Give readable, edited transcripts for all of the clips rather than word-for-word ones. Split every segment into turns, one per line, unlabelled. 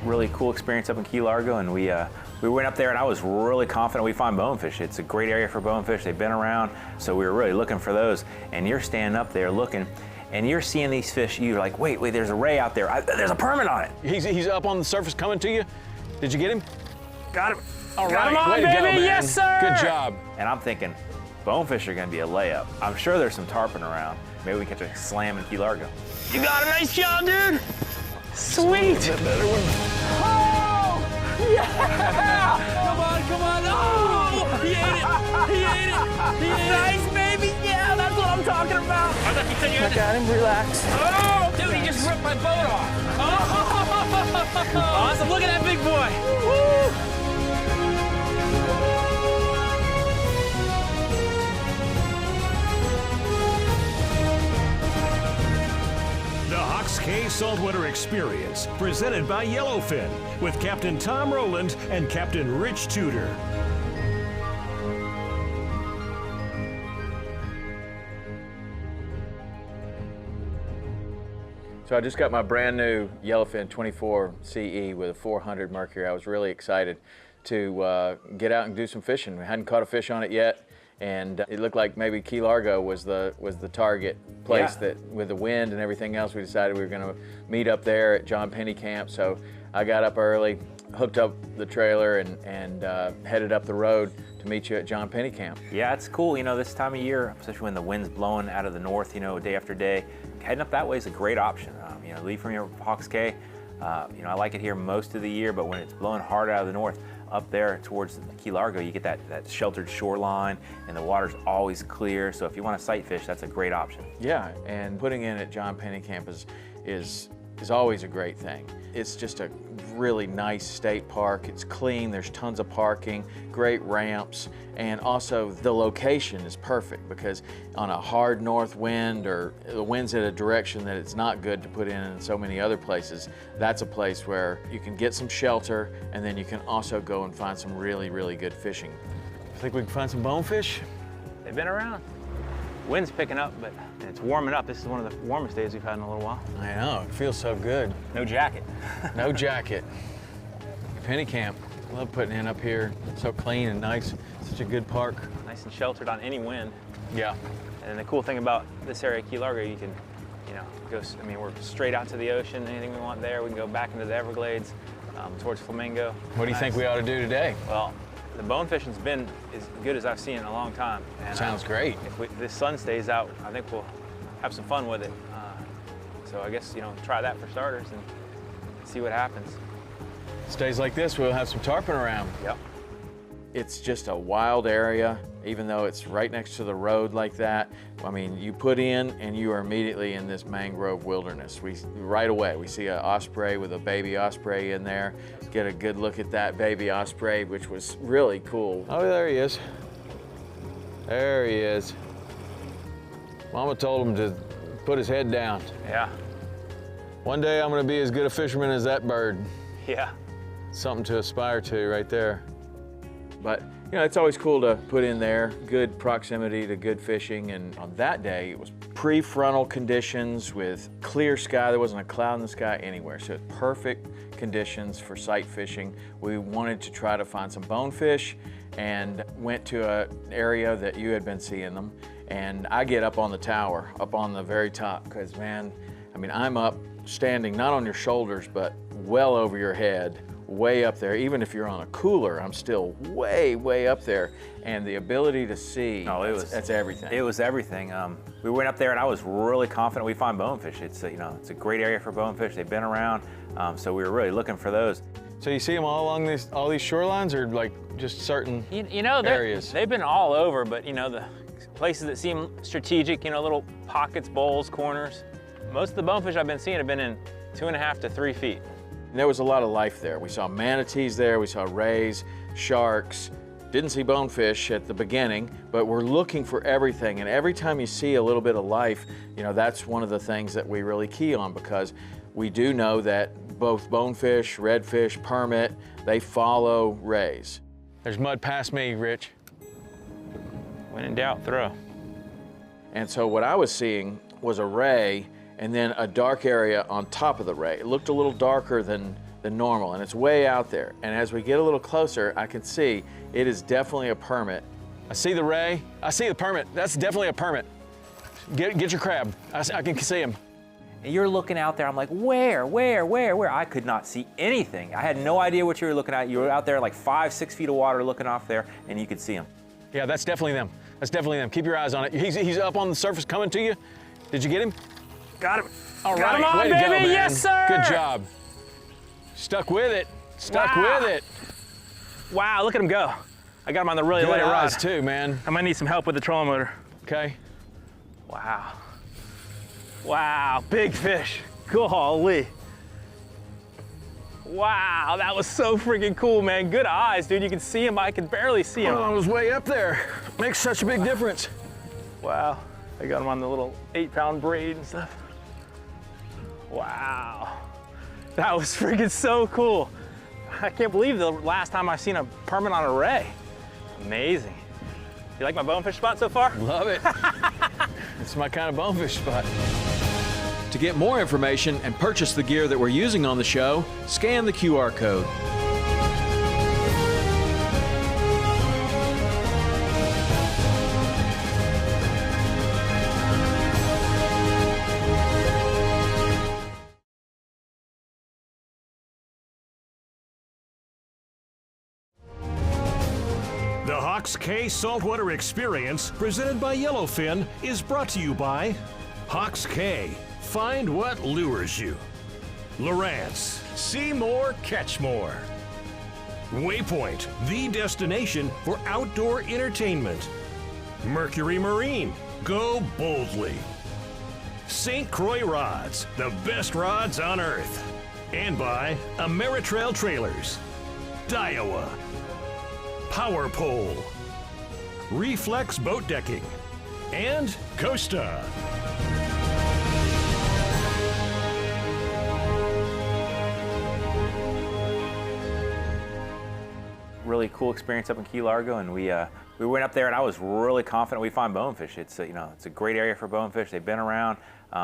really cool experience up in Key Largo, and we went up there, and I was really confident we'd find bonefish. It's a great area for bonefish. They've been around, so we were really looking for those. And you're standing up there looking, and you're seeing these fish. You're like, wait, there's a ray out there. There's a permit on it.
He's up on the surface coming to you. Did you get him?
Got him.
All
Got
right,
him on,
way to
baby.
go, man.
Yes, sir.
Good job.
And I'm thinking, bonefish are gonna be a layup. I'm sure there's some tarpon around. Maybe we can catch a slam in Key Largo. You got a nice job, dude. Sweet.
Is that better one?
Oh, yeah.
Come on. Oh, he ate it. He ate it. He ate it.
Nice, baby. Yeah, that's what I'm talking about.
I thought you said you had to...
Got him, relax.
Oh, dude, he just ripped my boat off. Oh, awesome. Look at that big boy. Woo.
Key Saltwater Experience, presented by Yellowfin, with Captain Tom Rowland and Captain Rich Tudor.
So I just got my brand new Yellowfin 24 CE with a 400 mercury. I was really excited to get out and do some fishing. We hadn't caught a fish on it yet, and it looked like maybe Key Largo was the target place.
Yeah.
That with the wind and everything else, we decided we were going to meet up there at John Penny Camp. So I got up early, hooked up the trailer, and headed up the road to meet you at John Penny Camp.
Yeah, it's cool. You know, this time of year, especially when the wind's blowing out of the north, you know, day after day, heading up that way is a great option. You know, leave from your Hawks Cay. You know, I like it here most of the year, but when it's blowing hard out of the north, up there towards Key Largo, you get that sheltered shoreline, and the water's always clear. So if you want to sight fish, that's a great option.
Yeah, and putting in at John Penny Camp is always a great thing. It's just a really nice state park. It's clean, there's tons of parking, great ramps, and also the location is perfect because on a hard north wind or the wind's in a direction that it's not good to put in so many other places, that's a place where you can get some shelter, and then you can also go and find some really, really good fishing.
Think we can find some bonefish?
They've been around. Wind's picking up, but it's warming up. This is one of the warmest days we've had in a little while.
I know, it feels so good.
No jacket.
No jacket. Penny Camp, I love putting in up here. So clean and nice, such a good park.
Nice and sheltered on any wind.
Yeah.
And the cool thing about this area, Key Largo, you can, you know, go, I mean, we're straight out to the ocean. Anything we want there, we can go back into the Everglades, towards Flamingo.
What do you think we ought to do today?
Well, the bonefishing's been as good as I've seen in a long time. And,
Sounds great.
If this sun stays out, I think we'll have some fun with it. So I guess, you know, try that for starters and see what happens.
Stays like this, we'll have some tarpon around.
Yep.
It's just a wild area, even though it's right next to the road like that. I mean, you put in and you are immediately in this mangrove wilderness. Right away, we see an osprey with a baby osprey in there. Get a good look at that baby osprey, which was really cool.
Oh, there he is. There he is. Mama told him to put his head down.
Yeah.
One day I'm gonna be as good a fisherman as that bird.
Yeah.
Something to aspire to right there.
But, you know, it's always cool to put in there, good proximity to good fishing. And on that day, it was prefrontal conditions with clear sky. There wasn't a cloud in the sky anywhere. So perfect conditions for sight fishing. We wanted to try to find some bonefish and went to an area that you had been seeing them. And I get up on the tower, up on the very top, because, man, I mean, I'm up standing not on your shoulders, but well over your head, way up there. Even if you're on a cooler, I'm still way, way up there. And the ability to see, that's everything.
It was everything. We went up there, and I was really confident we'd find bonefish. It's you know, it's a great area for bonefish. They've been around, so we were really looking for those.
So you see them all along all these shorelines, or like just certain
you know,
areas?
They've been all over, but you know, the places that seem strategic, you know, little pockets, bowls, corners. Most of the bonefish I've been seeing have been in 2.5 to 3 feet.
And there was a lot of life there. We saw manatees there, we saw rays, sharks. Didn't see bonefish at the beginning, but we're looking for everything. And every time you see a little bit of life, you know, that's one of the things that we really key on, because we do know that both bonefish, redfish, permit, they follow rays.
There's mud past me, Rich.
When in doubt, throw.
And so what I was seeing was a ray and then a dark area on top of the ray. It looked a little darker than than normal, and it's way out there. And as we get a little closer, I can see it is definitely a permit. I see the ray, I see the permit. That's definitely a permit. Get your crab. I can see him.
And you're looking out there, I'm like, where? I could not see anything. I had no idea what you were looking at. You were out there like 5, 6 feet of water looking off there, and you could see him.
Yeah, that's definitely them. That's definitely them. Keep your eyes on it. He's up on the surface coming to you. Did you get him?
Got him.
All
Got
right,
him on,
way to
baby.
go, man.
Yes, sir.
Good job. Stuck with it. Stuck
Wow.
with it.
Wow, look at him go. I got him on the really
Good
light rod.
eyes too, man.
I might need some help with the trolling motor.
Okay.
Wow. Wow, big fish. Golly. Wow, that was so freaking cool, man. Good eyes, dude. You can see him. I can barely see him.
Oh, I was way up there. Makes such a big difference.
Wow. I got him on the little 8-pound braid and stuff. Wow. That was freaking so cool. I can't believe the last time I've seen a permit on a ray. Amazing. You like my bonefish spot so far?
Love it. It's my kind of bonefish spot.
To get more information and purchase the gear that we're using on the show, scan the QR code.
The Hawks Cay Saltwater Experience, presented by Yellowfin, is brought to you by Hawks Cay. Find what lures you. Lowrance. See more, catch more. Waypoint, the destination for outdoor entertainment. Mercury Marine. Go boldly. St. Croix Rods, the best rods on earth. And by Ameritrail Trailers. Daiwa. Power Pole. Reflex Boat Decking. And Costa.
Really cool experience up in Key Largo, and we went up there, and I was really confident we'd find bonefish. It's it's a great area for bonefish. They've been around,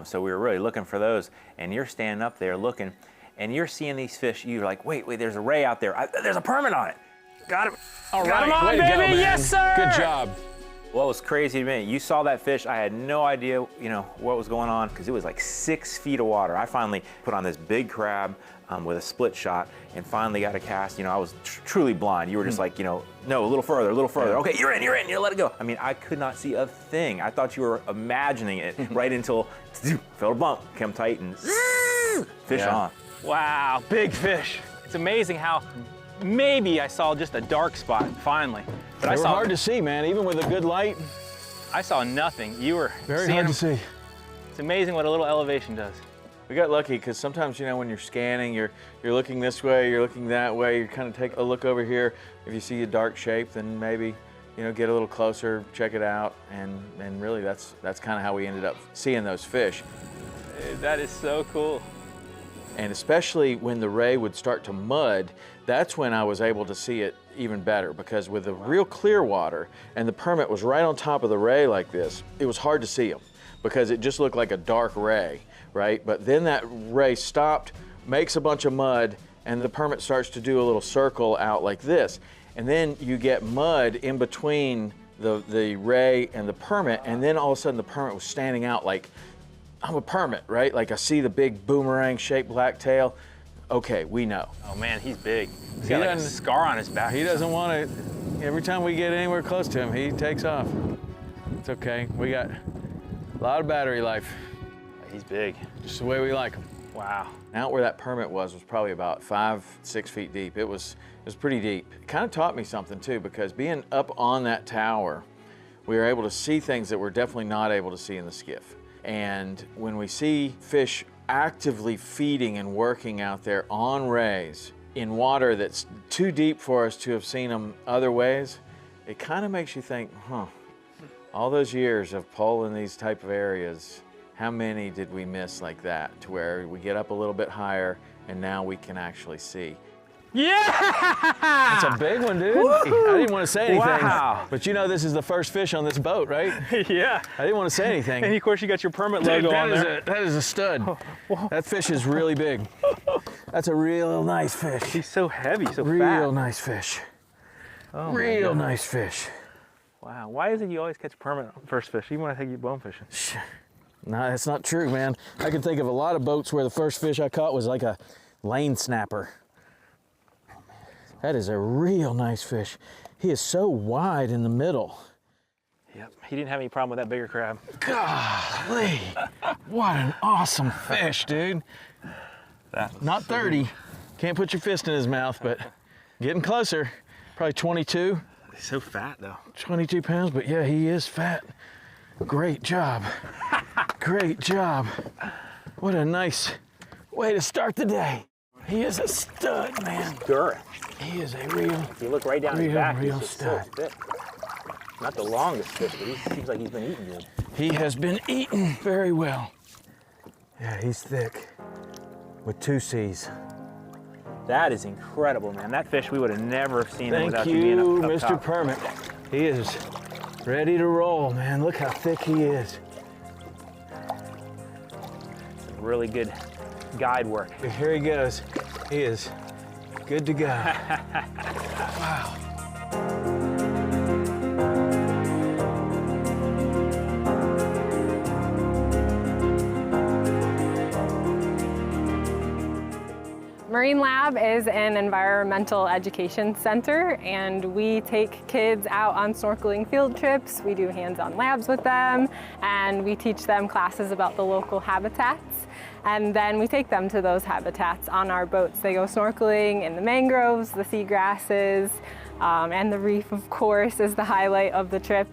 so we were really looking for those. And you're standing up there looking, and you're seeing these fish. You're like, wait, there's a ray out there. There's a permit on it.
Got him.
All
Got
right,
him on,
way to
baby.
go, man.
Yes, sir.
Good job.
What was crazy to me, you saw that fish, I had no idea, what was going on, because it was like 6 feet of water. I finally put on this big crab with a split shot and finally got a cast. I was truly blind. You were just like, no, a little further.
Yeah.
Okay, you're in, you let it go. I mean, I could not see a thing. I thought you were imagining it right until felt a bump, come tight, and fish on.
Wow, big fish. It's amazing how maybe I saw just a dark spot finally. But
They were hard to see, man, even with a good light.
I saw nothing. You were
Very
seeing
hard
them.
to see.
It's amazing what a little elevation does.
We got lucky because sometimes, when you're scanning, you're looking this way, you're looking that way, you kind of take a look over here. If you see a dark shape, then maybe, get a little closer, check it out, and really that's kind of how we ended up seeing those fish.
That is so cool.
And especially when the ray would start to mud, that's when I was able to see it even better, because with the real clear water and the permit was right on top of the ray like this, it was hard to see them because it just looked like a dark ray, right? But then that ray stopped, makes a bunch of mud, and the permit starts to do a little circle out like this. And then you get mud in between the ray and the permit, and then all of a sudden the permit was standing out like, I'm a permit, right? Like I see the big boomerang-shaped black tail. Okay, we know.
Oh man, he's big. He's got like a scar on his back.
He doesn't want to, every time we get anywhere close to him, he takes off. It's okay, we got a lot of battery life.
He's big.
Just the way we like him.
Wow.
Out where that permit was probably about 5, 6 feet deep. It was pretty deep. It kind of taught me something too, because being up on that tower, we were able to see things that we're definitely not able to see in the skiff. And when we see fish actively feeding and working out there on rays in water that's too deep for us to have seen them other ways, it kind of makes you think, all those years of polling these type of areas, how many did we miss like that, to where we get up a little bit higher and now we can actually see.
Yeah!
That's a big one, dude. I didn't want to say anything.
Wow.
But this is the first fish on this boat, right?
Yeah.
I didn't want to say anything.
And of course you got your permit
Dude,
logo on there.
that is a stud. That fish is really big. That's a real nice fish.
He's so heavy, so fat.
Real nice fish.
Oh
Real nice fish.
Wow, why is it you always catch permanent first fish, even when I take you bone fishing?
No, that's not true, man. I can think of a lot of boats where the first fish I caught was like a lane snapper. That is a real nice fish. He is so wide in the middle.
Yep, he didn't have any problem with that bigger crab.
Golly, what an awesome fish, dude. Not 30. Can't put your fist in his mouth, but getting closer. Probably 22.
He's so fat though.
22 pounds, but yeah, he is fat. Great job. Great job. What a nice way to start the day. He is a stud, man.
Girth.
He is a real,
If you look right down his back,
real
he's just so
stud.
thick. Not the longest fish, but he seems like he's been eating good.
He has been eaten very well. Yeah, he's thick with 2 C's.
That is incredible, man. That fish, we would have never seen him
Thank
without
you,
you being up
Mr.
top.
Permit. He is ready to roll, man. Look how thick he is.
Really good guide work.
Here he goes. He is good to go. Wow.
Marine Lab is an environmental education center, and we take kids out on snorkeling field trips. We do hands-on labs with them, and we teach them classes about the local habitats. And then we take them to those habitats on our boats. They go snorkeling in the mangroves, the seagrasses, and the reef, of course, is the highlight of the trip.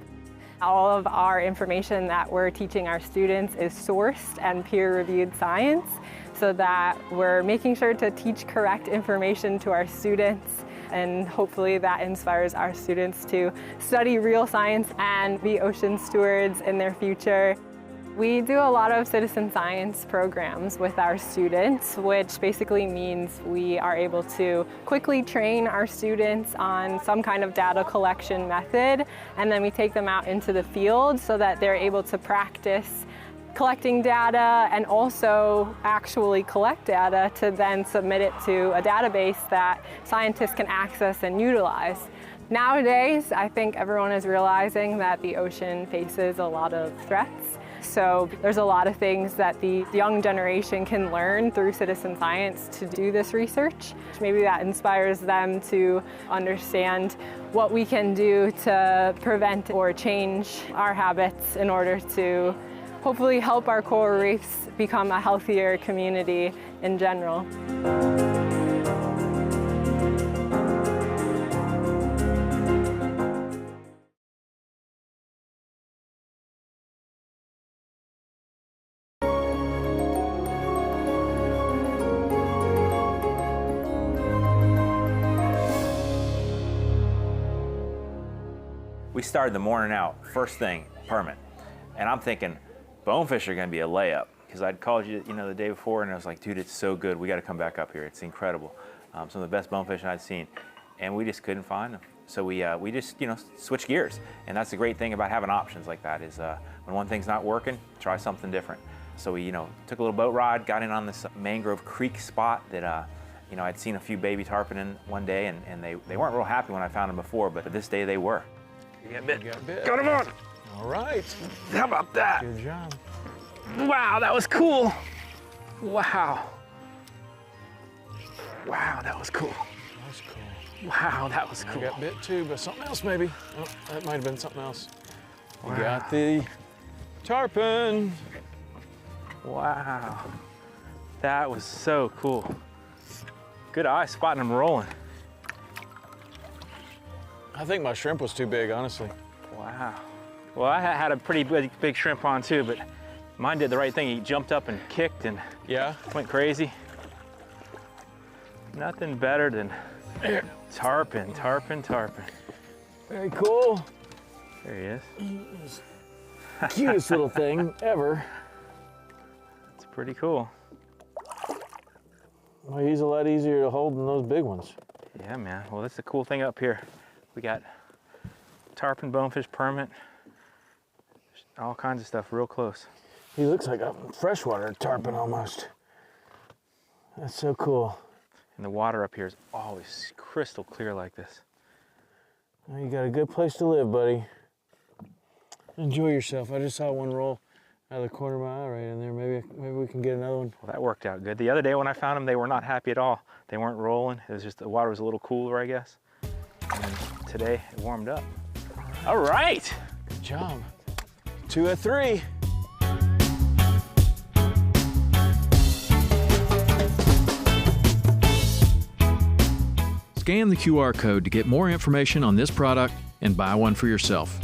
All of our information that we're teaching our students is sourced and peer-reviewed science, so that we're making sure to teach correct information to our students, and hopefully that inspires our students to study real science and be ocean stewards in their future. We do a lot of citizen science programs with our students, which basically means we are able to quickly train our students on some kind of data collection method, and then we take them out into the field so that they're able to practice collecting data and also actually collect data to then submit it to a database that scientists can access and utilize. Nowadays, I think everyone is realizing that the ocean faces a lot of threats. So there's a lot of things that the young generation can learn through citizen science to do this research. Maybe that inspires them to understand what we can do to prevent or change our habits in order to hopefully help our coral reefs become a healthier community in general.
We started the morning out, first thing, permit. And I'm thinking, bonefish are gonna be a layup. Because I'd called you, the day before, and I was like, dude, it's so good. We gotta come back up here. It's incredible. Some of the best bonefish I'd seen. And we just couldn't find them. So we just, switched gears. And that's the great thing about having options like that is when one thing's not working, try something different. So we, took a little boat ride, got in on this mangrove creek spot that, I'd seen a few baby tarpon in one day, and they weren't real happy when I found them before, but this day they were.
You got bit.
Got
him on!
All right.
How about that?
Good job.
Wow, that was cool. Wow. Wow, that was cool.
That's cool.
Wow, that was cool.
I got bit too, but something else maybe. Oh, that might have been something else. We
Wow.
got the tarpon.
Wow. That was so cool. Good eye spotting them rolling.
I think my shrimp was too big, honestly.
Wow. Well, I had a pretty big shrimp on too, but mine did the right thing. He jumped up and kicked and
Yeah?
went crazy. Nothing better than tarpon.
Very cool.
There he is.
Cutest little thing ever.
It's pretty cool.
Well, he's a lot easier to hold than those big ones.
Yeah, man. Well, that's the cool thing up here. We got tarpon, bonefish, permit, all kinds of stuff real close.
He looks like a freshwater tarpon almost. That's so cool.
And the water up here is always crystal clear like this.
Well, you got a good place to live, buddy. Enjoy yourself. I just saw one roll out of the corner of my eye right in there. Maybe we can get another one.
Well, that worked out good. The other day when I found them, they were not happy at all. They weren't rolling. It was just the water was a little cooler, I guess. And today it warmed up. All right.
Good job. 2 of 3.
Scan the QR code to get more information on this product and buy one for yourself.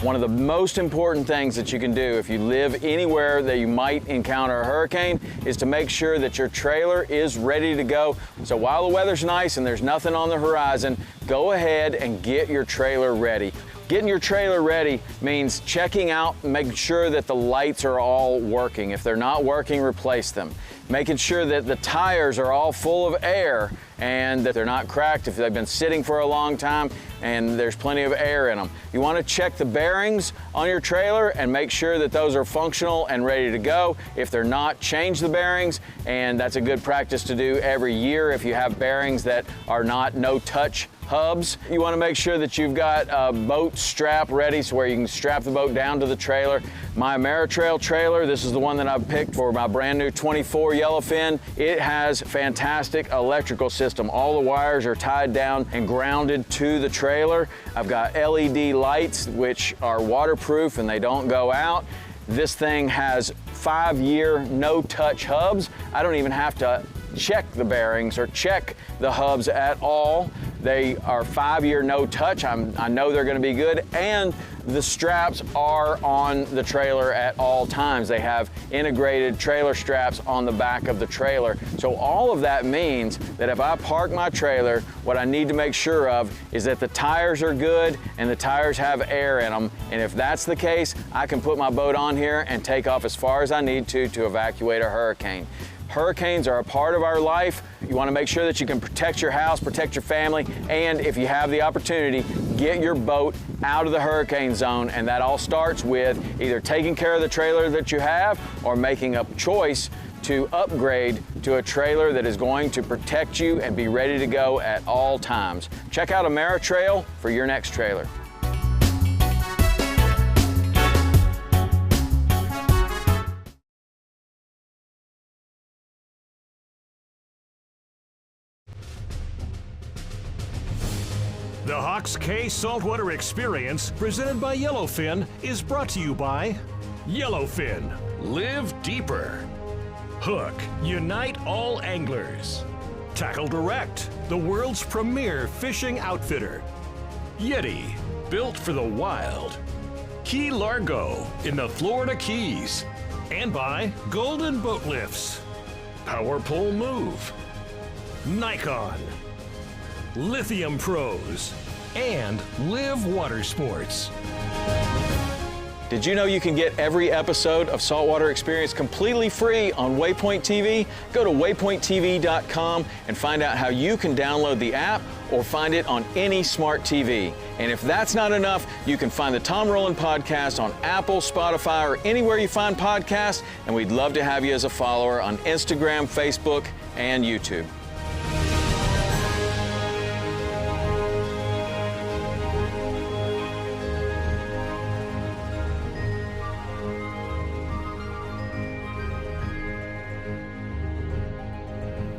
One of the most important things that you can do if you live anywhere that you might encounter a hurricane is to make sure that your trailer is ready to go. So while the weather's nice and there's nothing on the horizon, go ahead and get your trailer ready. Getting your trailer ready means checking out and making sure that the lights are all working. If they're not working, replace them. Making sure that the tires are all full of air and that they're not cracked if they've been sitting for a long time and there's plenty of air in them. You want to check the bearings on your trailer and make sure that those are functional and ready to go. If they're not, change the bearings, and that's a good practice to do every year if you have bearings that are not no-touch hubs. You want to make sure that you've got a boat strap ready so where you can strap the boat down to the trailer. My Ameritrail trailer, this is the one that I've picked for my brand new 24 Yellowfin. It has fantastic electrical system. All the wires are tied down and grounded to the trailer. I've got LED lights which are waterproof and they don't go out. This thing has 5-year no-touch hubs. I don't even have to check the bearings or check the hubs at all. They are 5-year no-touch. I know they're going to be good, and the straps are on the trailer at all times. They have integrated trailer straps on the back of the trailer. So all of that means that if I park my trailer, what I need to make sure of is that the tires are good and the tires have air in them. And if that's the case, I can put my boat on here and take off as far as I need to evacuate a hurricane. Hurricanes are a part of our life. You want to make sure that you can protect your house, protect your family, and if you have the opportunity, get your boat out of the hurricane zone. And that all starts with either taking care of the trailer that you have or making a choice to upgrade to a trailer that is going to protect you and be ready to go at all times. Check out Ameritrail for your next trailer.
The Hawks Cay Saltwater Experience, presented by Yellowfin, is brought to you by Yellowfin. Live deeper. Hook. Unite all anglers. Tackle Direct, the world's premier fishing outfitter. Yeti. Built for the wild. Key Largo in the Florida Keys. And by Golden Boat Lifts. Power Pole Move. Nikon. Lithium Pros, and Live Water Sports.
Did you know you can get every episode of Saltwater Experience completely free on Waypoint TV? Go to waypointtv.com and find out how you can download the app or find it on any smart TV. And if that's not enough, you can find the Tom Rowland podcast on Apple, Spotify, or anywhere you find podcasts, and we'd love to have you as a follower on Instagram, Facebook, and YouTube.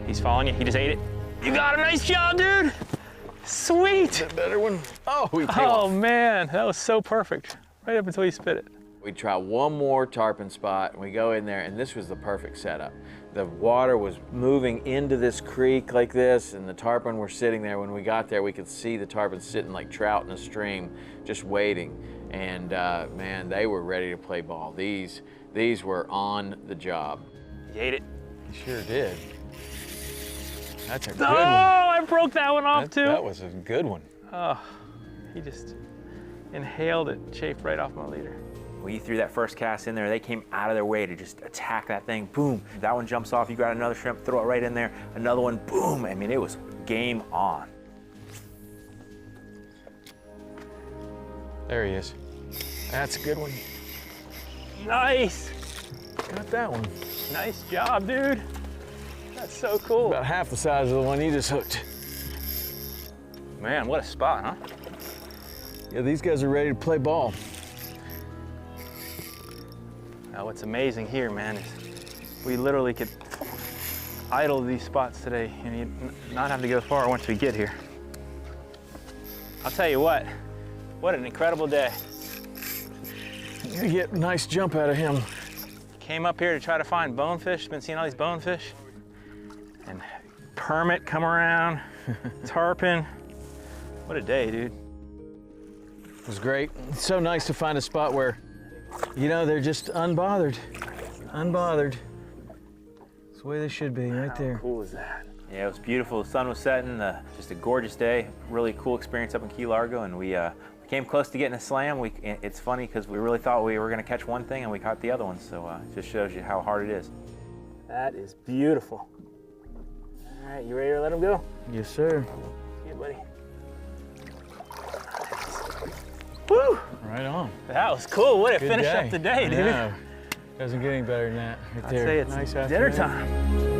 He's following you. He just ate it. You got a nice job, dude. Sweet.
A better one? Oh, we take
Oh
off.
man, that was so perfect. Right up until you spit it.
We try one more tarpon spot and we go in there, and this was the perfect setup. The water was moving into this creek like this, and the tarpon were sitting there. When we got there, we could see the tarpon sitting like trout in a stream, just waiting. And man, they were ready to play ball. These were on the job.
You ate it.
Sure did. That's a good
Oh,
one.
I broke that one off too.
That was a good one.
Oh, he just inhaled it, chafed right off my leader.
When you threw that first cast in there, they came out of their way to just attack that thing. Boom. That one jumps off. You got another shrimp, throw it right in there. Another one, boom. I mean, it was game on.
There he is. That's a good one.
Nice.
Got that one.
Nice job, dude. So cool.
About half the size of the one you just hooked.
Man, what a spot, huh?
Yeah, these guys are ready to play ball.
Now, what's amazing here, man, is we literally could idle these spots today and you not have to go far once we get here. I'll tell you what an incredible day.
You're gonna get a nice jump out of him.
Came up here to try to find bonefish, been seeing all these bonefish. And permit come around, tarpon. What a day, dude.
It was great. It's so nice to find a spot where, you know, they're just unbothered. Unbothered. It's the way they should be, right there.
How cool is that?
Yeah, it was beautiful. The sun was setting, just a gorgeous day. Really cool experience up in Key Largo, and we came close to getting a slam. It's funny because we really thought we were going to catch one thing and we caught the other one, so it just shows you how hard it is.
That is beautiful. All right, you ready to let him go?
Yes, sir.
See you, buddy. Woo!
Right on.
That was cool. Way to
Good
finish
day.
up the day, dude.
I know. Doesn't get any better than that. Right
I'd
there.
say it's
Nice
dinner
afternoon.
time.